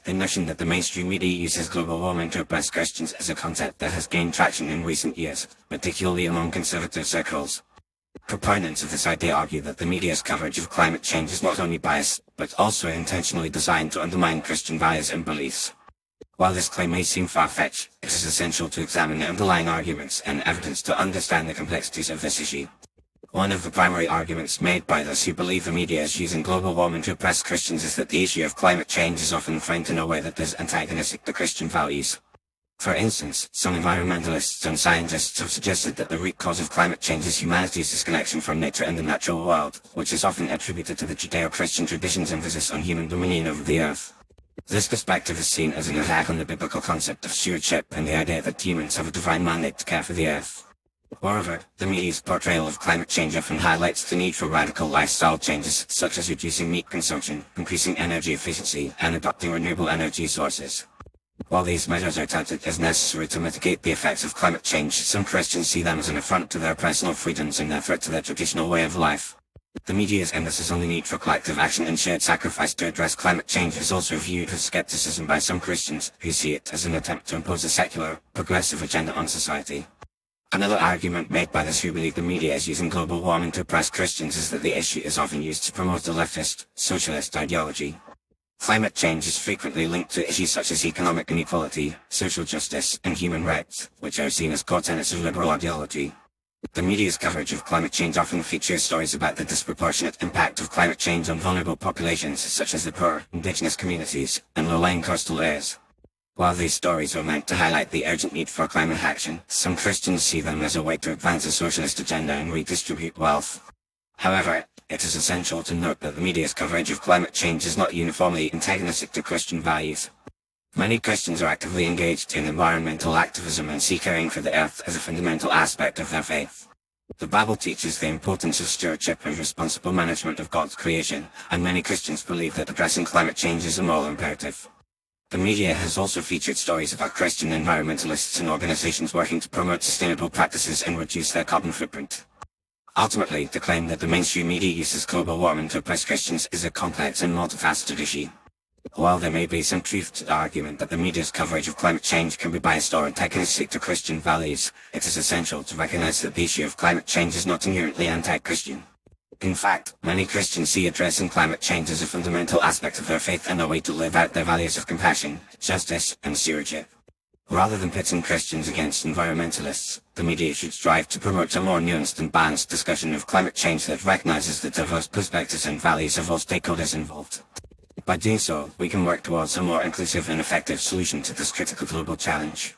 The notion that the mainstream media uses global warming to oppress Christians is a concept that has gained traction in recent years, particularly among conservative circles. Proponents of this idea argue that the media's coverage of climate change is not only biased, but also intentionally designed to undermine Christian values and beliefs. While this claim may seem far-fetched, it is essential to examine the underlying arguments and evidence to understand the complexities of this issue. One of the primary arguments made by those who believe the media is using global warming to oppress Christians is that the issue of climate change is often framed in a way that is antagonistic to Christian values. For instance, some environmentalists and scientists have suggested that the root cause of climate change is humanity's disconnection from nature and the natural world, which is often attributed to the Judeo-Christian tradition's emphasis on human dominion over the earth. This perspective is seen as an attack on the biblical concept of stewardship and the idea that humans have a divine mandate to care for the earth. Moreover, the media's portrayal of climate change often highlights the need for radical lifestyle changes, such as reducing meat consumption, increasing energy efficiency, and adopting renewable energy sources. While these measures are touted as necessary to mitigate the effects of climate change, some Christians see them as an affront to their personal freedoms and a threat to their traditional way of life. The media's emphasis on the need for collective action and shared sacrifice to address climate change is also viewed with skepticism by some Christians, who see it as an attempt to impose a secular, progressive agenda on society. Another argument made by those who believe the media is using global warming to oppress Christians is that the issue is often used to promote a leftist, socialist ideology. Climate change is frequently linked to issues such as economic inequality, social justice, and human rights, which are seen as core tenets of liberal ideology. The media's coverage of climate change often features stories about the disproportionate impact of climate change on vulnerable populations such as the poor, indigenous communities, and low-lying coastal areas. While these stories are meant to highlight the urgent need for climate action, some Christians see them as a way to advance a socialist agenda and redistribute wealth. However, it is essential to note that the media's coverage of climate change is not uniformly antagonistic to Christian values. Many Christians are actively engaged in environmental activism and see caring for the earth as a fundamental aspect of their faith. The Bible teaches the importance of stewardship and responsible management of God's creation, and many Christians believe that addressing climate change is a moral imperative. The media has also featured stories about Christian environmentalists and organizations working to promote sustainable practices and reduce their carbon footprint. Ultimately, the claim that the mainstream media uses global warming to oppress Christians is a complex and multifaceted issue. While there may be some truth to the argument that the media's coverage of climate change can be biased or antagonistic to Christian values, it is essential to recognize that the issue of climate change is not inherently anti-Christian. In fact, many Christians see addressing climate change as a fundamental aspect of their faith and a way to live out their values of compassion, justice, and stewardship. Rather than pitting Christians against environmentalists, the media should strive to promote a more nuanced and balanced discussion of climate change that recognizes the diverse perspectives and values of all stakeholders involved. By doing so, we can work towards a more inclusive and effective solution to this critical global challenge.